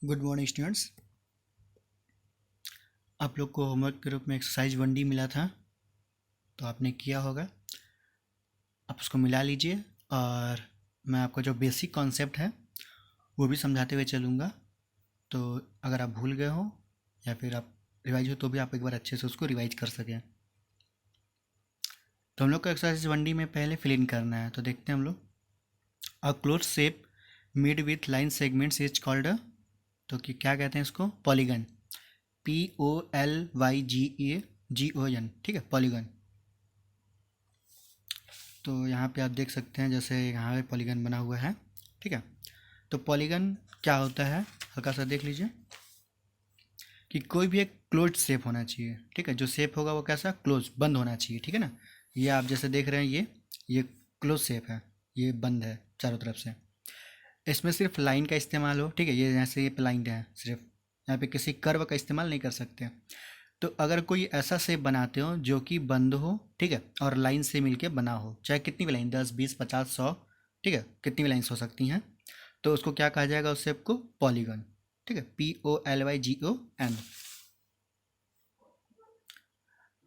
Good morning students. आप लोग को होमवर्क के रूप में एक्सरसाइज 1D मिला था, तो आपने किया होगा। आप उसको मिला लीजिए और मैं आपका जो बेसिक कॉन्सेप्ट है वो भी समझाते हुए चलूँगा। तो अगर आप भूल गए हो या फिर आप रिवाइज हो तो भी आप एक बार अच्छे से उसको रिवाइज कर सकें। तो हम लोग को एक्सरसाइज 1D में पहले फिल इन करना है, तो देखते हैं हम लोग। A close shape mid with line segments is called अ, तो कि क्या कहते हैं इसको? पॉलीगन। POLYGON, ठीक है, पॉलीगन। तो यहाँ पे आप देख सकते हैं, जैसे यहाँ पे पॉलीगन बना हुआ है, ठीक है। तो पॉलीगन क्या होता है, हल्का सा देख लीजिए कि कोई भी एक क्लोज शेप होना चाहिए, ठीक है। जो शेप होगा वो कैसा? क्लोज, बंद होना चाहिए, ठीक है ना। ये आप जैसे देख रहे हैं, ये क्लोज शेप है, ये बंद है चारों तरफ से। इसमें सिर्फ लाइन का इस्तेमाल हो, ठीक है। ये जैसे ये लाइन है, सिर्फ यहाँ पे किसी कर्व का इस्तेमाल नहीं कर सकते। तो अगर कोई ऐसा शेप बनाते हो जो कि बंद हो, ठीक है, और लाइन से मिलके बना हो, चाहे कितनी भी लाइन, 10 20 50 100, ठीक है, कितनी भी लाइन्स हो सकती हैं, तो उसको क्या कहा जाएगा? उस शेप को पॉलीगन, ठीक है, POLYGON।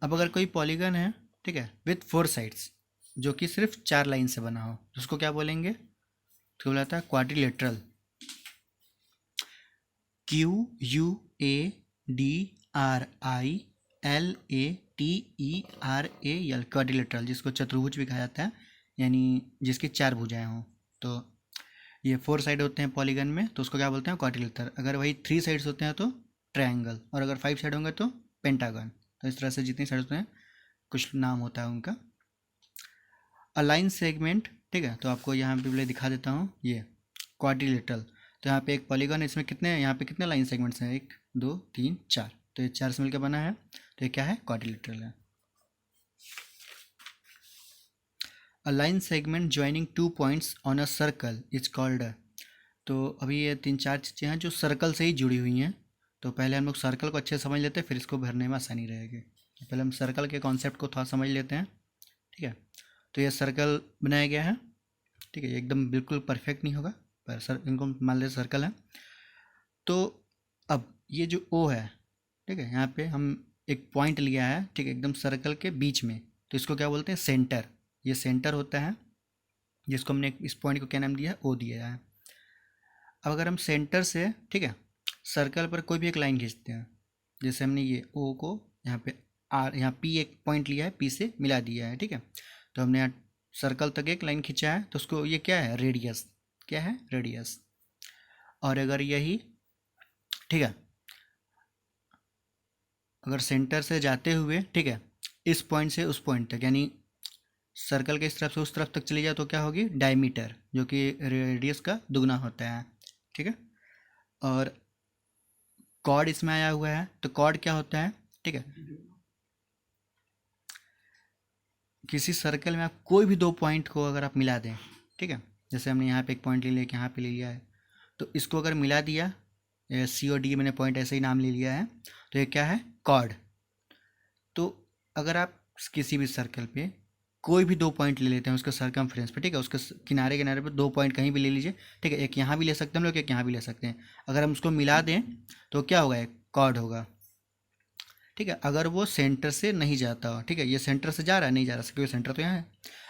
अब अगर कोई पॉलीगन है, ठीक है, विथ 4 साइड्स, जो कि सिर्फ 4 लाइन से बना हो, तो उसको क्या बोलेंगे? तो बोला था क्वाड्रिलेटरल। QUADRILATERAL, क्वाड्रिलेटरल, जिसको चतुर्भुज भी कहा जाता है, यानी जिसकी 4 भुजाएं हों। तो ये 4 साइड होते हैं पॉलीगन में, तो उसको क्या बोलते हैं? क्वाड्रिलेटरल। अगर वही 3 साइड्स होते हैं तो ट्रायंगल, और अगर 5 साइड होंगे तो पेंटागन। तो इस तरह से जितनी साइड होते हैं कुछ नाम होता है उनका। अलाइन सेगमेंट, ठीक है, तो आपको यहाँ पे पहले दिखा देता हूँ। ये क्वाड्रिलेटरल, तो यहाँ पे एक पॉलीगन है, इसमें कितने, यहाँ पे कितने लाइन सेगमेंट्स हैं? 1 2 3 4, तो ये 4 से मिलकर बना है, तो ये क्या है? क्वाड्रिलेटरल है। अ line segment joining 2 points on a circle is called. तो अभी ये 3 4 चीज़ें हैं जो सर्कल से ही जुड़ी हुई हैं। तो पहले हम लोग सर्कल को अच्छे से समझ लेते हैं, फिर इसको भरने में आसानी रहेगी। तो पहले हम सर्कल के कॉन्सेप्ट को थोड़ा समझ लेते हैं, ठीक है। तो ये सर्कल बनाया गया है, ठीक है। ये एकदम बिल्कुल परफेक्ट नहीं होगा, पर सर इनको मान लेते सर्कल है। तो अब ये जो ओ है, ठीक है, यहाँ पे हम एक पॉइंट लिया है, ठीक है, एकदम सर्कल के बीच में, तो इसको क्या बोलते हैं? सेंटर। ये सेंटर होता है, जिसको हमने इस पॉइंट को क्या नाम दिया है? ओ दिया है। अब अगर हम सेंटर से, ठीक है, सर्कल पर कोई भी एक लाइन खींचते हैं, जैसे हमने ये ओ को यहाँ पे आर, यहाँ पी एक पॉइंट लिया है, पी से मिला दिया है, ठीक है। तो हमने यहाँ सर्कल तक एक लाइन खींचा है, तो उसको ये क्या है? रेडियस। क्या है? रेडियस। और अगर यही, ठीक है, अगर सेंटर से जाते हुए, ठीक है, इस पॉइंट से उस पॉइंट तक, यानी सर्कल के इस तरफ से उस तरफ तक चली जाए, तो क्या होगी? डायमीटर, जो कि रेडियस का दुगना होता है, ठीक है। और कॉर्ड इसमें आया हुआ है, तो कॉर्ड क्या होता है? ठीक है, किसी सर्कल में आप कोई भी 2 पॉइंट को अगर आप मिला दें, ठीक है, जैसे हमने यहाँ पे एक पॉइंट ले लिया, यहाँ पे ले लिया है, तो इसको अगर मिला दिया, सी और डी मैंने पॉइंट ऐसे ही नाम ले लिया है, तो ये क्या है? कॉर्ड। तो अगर आप किसी भी सर्कल पे कोई भी 2 पॉइंट ले लेते हैं उसके सरकमफ्रेंस पे, ठीक है, उसके किनारे किनारे पे 2 पॉइंट कहीं भी ले लीजिए, ठीक है, एक यहाँ भी ले सकते हैं हम लोग, एक यहाँ भी ले सकते हैं। अगर हम उसको मिला दें तो क्या होगा? एक कॉर्ड होगा, ठीक है। अगर वो सेंटर से नहीं जाता हो, ठीक है, ये सेंटर से जा रहा है, नहीं जा रहा, क्योंकि सेंटर तो यहाँ है।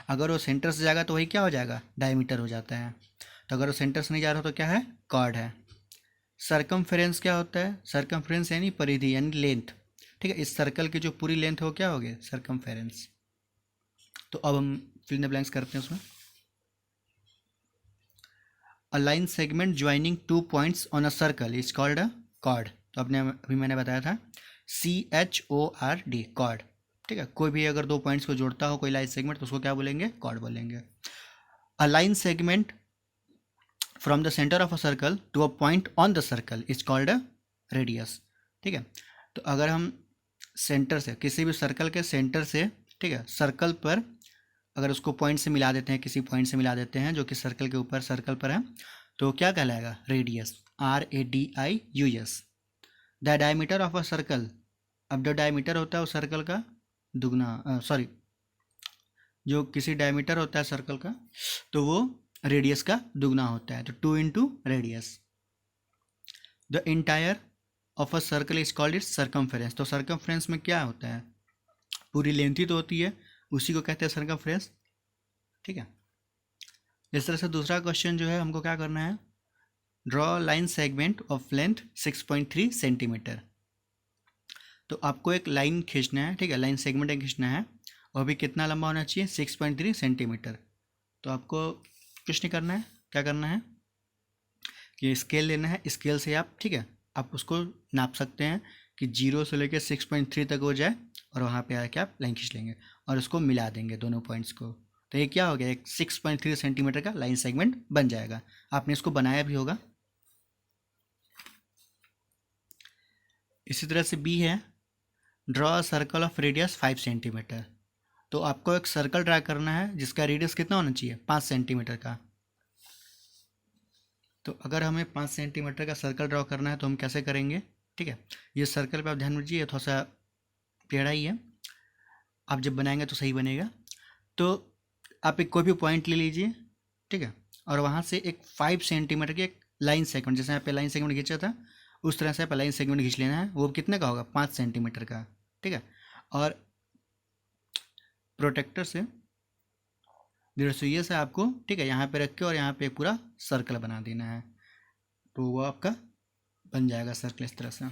अगर वो सेंटर से जाएगा तो वही क्या हो जाएगा? डायमीटर हो जाता है। तो अगर वो सेंटर से नहीं जा रहा तो क्या है? कॉर्ड है। सरकमफ्रेंस क्या होता है? सरकमफ्रेंस यानी परिधि, यानी लेंथ, ठीक है। इस सर्कल की जो पूरी लेंथ है वो क्या हो गया? सरकमफेरेंस। तो अब हम फिल इन द ब्लैंक्स करते हैं उसमें। अ line segment joining 2 points on a circle is called a cord. तो अपने अभी मैंने बताया था, CHORD, कॉर्ड, ठीक है। कोई भी अगर 2 पॉइंट्स को जोड़ता हो कोई लाइन सेगमेंट, तो उसको क्या बोलेंगे? कॉर्ड बोलेंगे। A line segment from the centre of a circle to a point on the circle is called a radius, ठीक है। तो अगर हम सेंटर से, किसी भी सर्कल के सेंटर से, ठीक है, सर्कल पर अगर उसको पॉइंट से मिला देते हैं, किसी पॉइंट से मिला देते हैं जो कि सर्कल के ऊपर सर्कल पर है, तो क्या कहलाएगा? Radius, RADIUS। The diameter of a circle, अब जो डायमीटर होता है उस सर्कल का दुगना, सॉरी, जो किसी डायमीटर होता है सर्कल का, तो वो रेडियस का दुगना होता है, तो 2 into radius. The entire of a circle is called its circumference. तो सर्कमफेरेंस में क्या होता है, पूरी लेंथ ही तो होती है, उसी को कहते हैं सर्कमफेरेंस। ठीक है, इस तरह से दूसरा क्वेश्चन जो है हमको क्या करना है, draw line segment of length 6.3 centimetre. तो आपको एक लाइन खींचना है, ठीक है, लाइन सेगमेंट एक खींचना है, और भी कितना लंबा होना चाहिए, 6.3 सेंटीमीटर। तो आपको कुछ नहीं करना है, क्या करना है कि स्केल लेना है, स्केल से आप, ठीक है, आप उसको नाप सकते हैं कि 0 से लेकर 6.3 तक हो जाए, और वहाँ पे आके आप लाइन खींच लेंगे और उसको मिला देंगे दोनों पॉइंट्स को। तो ये क्या हो गया, एक 6.3 सेंटीमीटर का लाइन सेगमेंट बन जाएगा। आपने इसको बनाया भी होगा। इसी तरह से बी है, draw a circle of radius 5 centimetre. तो आपको एक सर्कल ड्रा करना है जिसका रेडियस कितना होना चाहिए, 5 सेंटीमीटर का। तो अगर हमें 5 सेंटीमीटर का सर्कल ड्रॉ करना है तो हम कैसे करेंगे, ठीक है, ये सर्कल पे आप ध्यान दीजिए, थोड़ा सा टेढ़ा ही है, आप जब बनाएंगे तो सही बनेगा। तो आप एक कोई भी पॉइंट ले लीजिए, ठीक है, और वहाँ से एक 5 सेंटीमीटर की एक लाइन सेगमेंट, जैसे यहाँ पे लाइन सेगमेंट खींचा था उस तरह से आप लाइन सेगमेंट खींच लेना है। वो कितने का होगा, 5 सेंटीमीटर का, ठीक है। और प्रोटेक्टर से 1.5 सुइये से आपको, ठीक है, यहाँ पे रख के और यहाँ पे पूरा सर्कल बना देना है, तो वो आपका बन जाएगा सर्कल इस तरह से।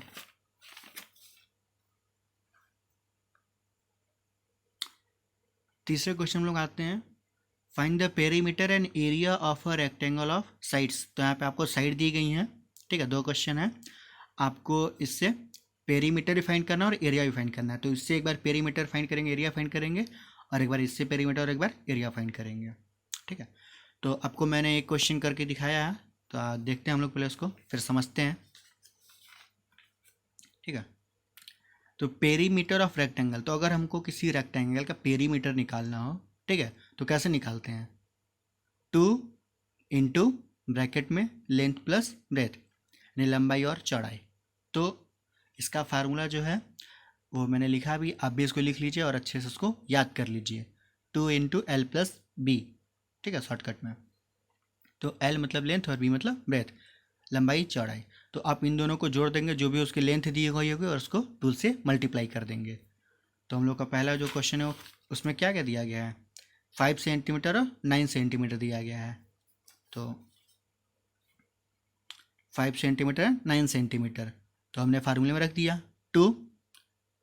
तीसरे क्वेश्चन हम लोग आते हैं, find the perimeter and area of a rectangle of sides. तो यहाँ पे आपको साइड दी गई हैं, ठीक है, 2 क्वेश्चन है, आपको इससे पेरीमीटर भी फाइंड करना है और एरिया भी फाइंड करना है। तो इससे एक बार पेरीमीटर फाइंड करेंगे, एरिया फाइंड करेंगे, और एक बार इससे पेरीमीटर और एक बार एरिया फाइंड करेंगे, ठीक है। तो आपको मैंने एक क्वेश्चन करके दिखाया है, तो देखते हैं हम लोग पहले उसको, फिर समझते हैं, ठीक है। तो पेरीमीटर ऑफ रेक्टेंगल, तो अगर हमको किसी रेक्टेंगल का पेरीमीटर निकालना हो, ठीक है, तो कैसे निकालते हैं, 2 इंटू ब्रैकेट में लेंथ प्लस ब्रेथ, यानी लंबाई और चौड़ाई। तो इसका फार्मूला जो है वो मैंने लिखा भी, आप भी इसको लिख लीजिए और अच्छे से उसको याद कर लीजिए, 2 इंटू एल प्लस बी, ठीक है, शॉर्टकट में। तो एल मतलब लेंथ और बी मतलब ब्रेथ, लंबाई चौड़ाई। तो आप इन दोनों को जोड़ देंगे, जो भी उसकी लेंथ दी गई होगी, और उसको 2 से मल्टीप्लाई कर देंगे। तो हम लोग का पहला जो क्वेश्चन है उसमें क्या क्या दिया गया है, 5 सेंटीमीटर और 9 सेंटीमीटर दिया गया है। तो 5 सेंटीमीटर 9 सेंटीमीटर, तो हमने फार्मूले में रख दिया 2,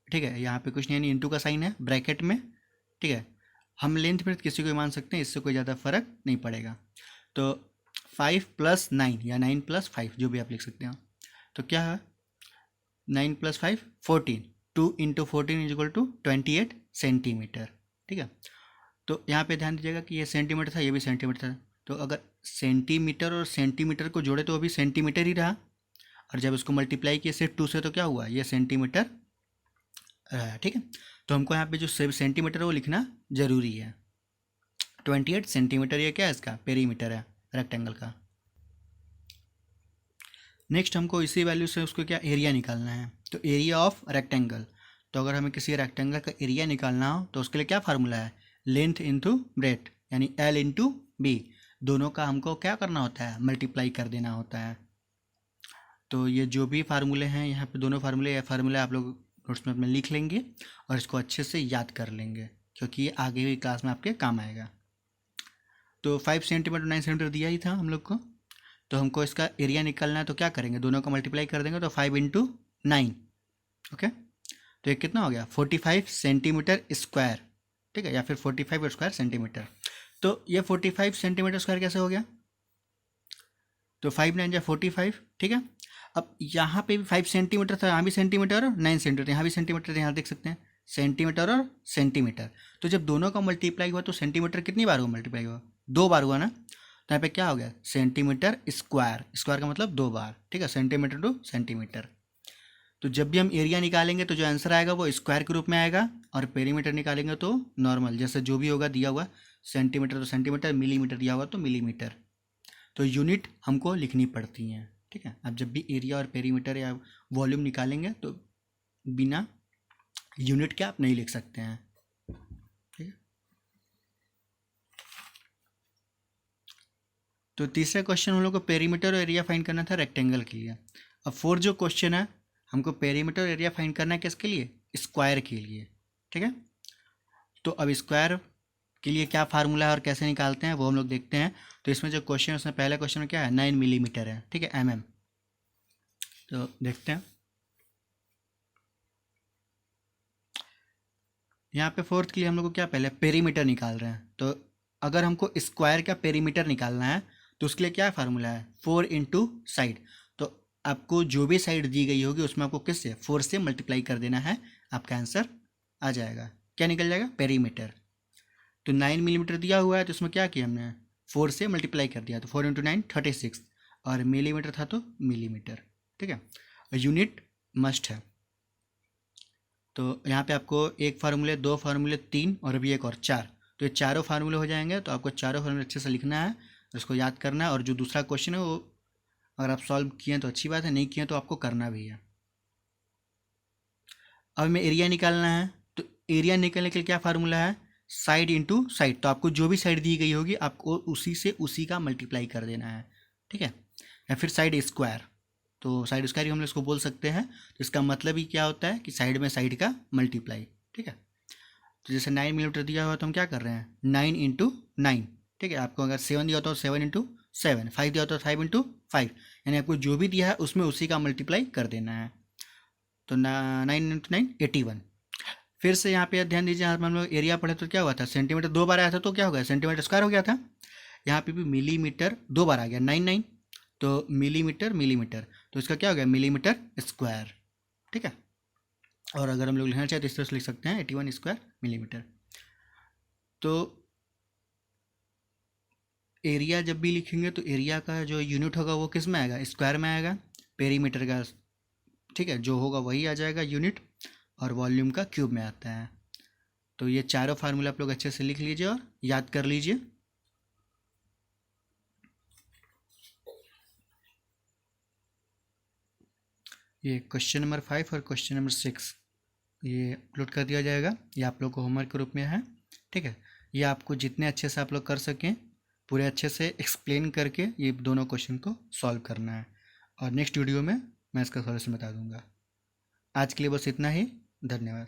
ठीक है, यहाँ पे कुछ नहीं, इंटू का साइन है ब्रैकेट में, ठीक है। हम लेंथ ब्रेथ किसी को भी मान सकते हैं, इससे कोई ज़्यादा फर्क नहीं पड़ेगा। तो 5 + 9 या 9 + 5 जो भी आप लिख सकते हो। तो क्या है, 9 + 5 14, 2 into 14 is equal to 28 centimetre, ठीक है। तो यहाँ पे ध्यान दीजिएगा कि ये सेंटीमीटर था, ये भी सेंटीमीटर था, तो अगर सेंटीमीटर और सेंटीमीटर को जोड़े तो अभी सेंटीमीटर ही रहा, और जब इसको मल्टीप्लाई किए सिर्फ 2 से तो क्या हुआ, ये सेंटीमीटर रहा, ठीक है। तो हमको यहाँ पे जो सेंटीमीटर है वो लिखना ज़रूरी है। 28 सेंटीमीटर ये क्या है, इसका पेरीमीटर है रेक्टेंगल का। नेक्स्ट हमको इसी वैल्यू से उसको क्या एरिया निकालना है, तो एरिया ऑफ रेक्टेंगल। तो अगर हमें किसी रेक्टेंगल का एरिया निकालना हो तो उसके लिए क्या फार्मूला है, लेंथ इंटू ब्रेथ, यानी एल इंटू बी, दोनों का हमको क्या करना होता है, मल्टीप्लाई कर देना होता है। तो ये जो भी फार्मूले हैं यहाँ पे, दोनों फार्मूले या फार्मूले आप लोग नोट्स में अपने लिख लेंगे और इसको अच्छे से याद कर लेंगे, क्योंकि ये आगे हुई क्लास में आपके काम आएगा। तो 5 सेंटीमीटर 9 सेंटीमीटर दिया ही था हम लोग को, तो हमको इसका एरिया निकालना है, तो क्या करेंगे, दोनों का मल्टीप्लाई कर देंगे, तो 5 इंटू 9, ओके। तो ये कितना हो गया, 45 सेंटीमीटर स्क्वायर, ठीक है, या फिर 45 स्क्वायर सेंटीमीटर। तो ये 45 सेंटीमीटर स्क्वायर कैसे हो गया, तो 5 9 जा 45, ठीक है। अब यहाँ पे भी 5 सेंटीमीटर था, यहाँ भी सेंटीमीटर और 9 सेंटीमीटर, यहाँ भी सेंटीमीटर, यहाँ देख सकते हैं सेंटीमीटर और सेंटीमीटर। तो जब दोनों का मल्टीप्लाई हुआ तो सेंटीमीटर कितनी बार हुआ, मल्टीप्लाई हुआ 2 बार हुआ ना, तो यहाँ पे क्या हो गया, सेंटीमीटर स्क्वायर, स्क्वायर का मतलब 2 बार, ठीक है, सेंटीमीटर टू सेंटीमीटर। तो जब भी हम एरिया निकालेंगे तो जो आंसर आएगा वो स्क्वायर के रूप में आएगा, और पेरीमीटर निकालेंगे तो नॉर्मल, जैसे जो भी होगा दिया हुआ, सेंटीमीटर तो सेंटीमीटर, मिलीमीटर दिया हुआ तो मिलीमीटर। तो यूनिट हमको लिखनी पड़ती हैं, ठीक है। अब जब भी एरिया और पेरीमीटर या वॉल्यूम निकालेंगे तो बिना यूनिट के आप नहीं लिख सकते हैं, ठीक है। तो तीसरा क्वेश्चन हम लोग को पेरीमीटर और एरिया फाइंड करना था रेक्टेंगल के लिए। अब फोर्थ जो क्वेश्चन है, हमको पेरीमीटर एरिया फाइंड करना है किसके लिए, स्क्वायर के लिए, ठीक है। तो अब स्क्वायर के लिए क्या फार्मूला है और कैसे निकालते हैं वो हम लोग देखते हैं। तो इसमें जो क्वेश्चन है उसमें पहला क्वेश्चन में क्या है, 9 मिलीमीटर है, ठीक है, mm। तो देखते हैं यहाँ पे फोर्थ के लिए हम लोग को क्या पहले पेरीमीटर निकाल रहे हैं। तो अगर हमको स्क्वायर का पेरीमीटर निकालना है तो उसके लिए क्या फार्मूला है, 4 इंटू साइड। तो आपको जो भी साइड दी गई होगी उसमें आपको किससे, 4 से मल्टीप्लाई कर देना है, आपका आंसर आ जाएगा। क्या निकल जाएगा, पेरीमीटर। तो 9 मिलीमीटर दिया हुआ है तो उसमें क्या किया हमने, 4 से मल्टीप्लाई कर दिया, तो 4 इंटू 9 36, और मिलीमीटर था तो मिलीमीटर, ठीक है। यूनिट मस्ट है। तो यहाँ पे आपको एक फार्मूले, दो फार्मूले, तीन और अभी एक और चार, तो ये चारों फार्मूले हो जाएंगे। तो आपको चारों फार्मूले अच्छे से लिखना है, उसको याद करना है। और जो दूसरा क्वेश्चन है वो अगर आप सॉल्व किए तो अच्छी बात है, नहीं किए तो आपको करना भी है। अब हमें एरिया निकालना है, तो एरिया निकालने के लिए क्या फार्मूला है, साइड इंटू साइड। तो आपको जो भी साइड दी गई होगी आपको उसी से उसी का मल्टीप्लाई कर देना है, ठीक है। या फिर साइड स्क्वायर, तो साइड स्क्वायर ही हम लोग इसको बोल सकते हैं। तो इसका मतलब ही क्या होता है कि साइड में साइड का मल्टीप्लाई, ठीक है। तो जैसे 9 मिलीमीटर दिया हुआ तो हम क्या कर रहे हैं, 9 इंटू 9, ठीक है। आपको अगर 7 दिया होता तो 7 इंटू 7, 5 दिया होता तो 5 इंटू 5, यानी आपको जो भी दिया है उसमें उसी का मल्टीप्लाई कर देना है। तो 9 इंटू 9 81। फिर से यहाँ पे ध्यान दीजिए, यहाँ पर हम लोग एरिया पढ़े तो क्या हुआ था, सेंटीमीटर 2 बार आया था तो क्या हो गया, सेंटीमीटर स्क्वायर हो गया था। यहाँ पे भी मिलीमीटर 2 बार आ गया, 9 तो मिलीमीटर मिलीमीटर, तो इसका क्या हो गया, मिलीमीटर स्क्वायर, ठीक है। और अगर हम लोग लिखना चाहें तो इस तरह से लिख सकते हैं 81 स्क्वायर मिलीमीटर। तो एरिया जब भी लिखेंगे तो एरिया का जो यूनिट होगा वो किस में आएगा, स्क्वायर में आएगा। पेरीमीटर का, ठीक है, जो होगा वही आ जाएगा यूनिट, और वॉल्यूम का क्यूब में आता है। तो ये चारों फार्मूला आप लोग अच्छे से लिख लीजिए और याद कर लीजिए। ये क्वेश्चन नंबर 5 और क्वेश्चन नंबर 6 ये अपलोड कर दिया जाएगा, ये आप लोग को होमवर्क के रूप में है, ठीक है। ये आपको जितने अच्छे से आप लोग कर सकें पूरे अच्छे से एक्सप्लेन करके ये दोनों क्वेश्चन को सॉल्व करना है, और नेक्स्ट वीडियो में मैं इसका सॉल्यूशन बता दूंगा। आज के लिए बस इतना ही, धन्यवाद।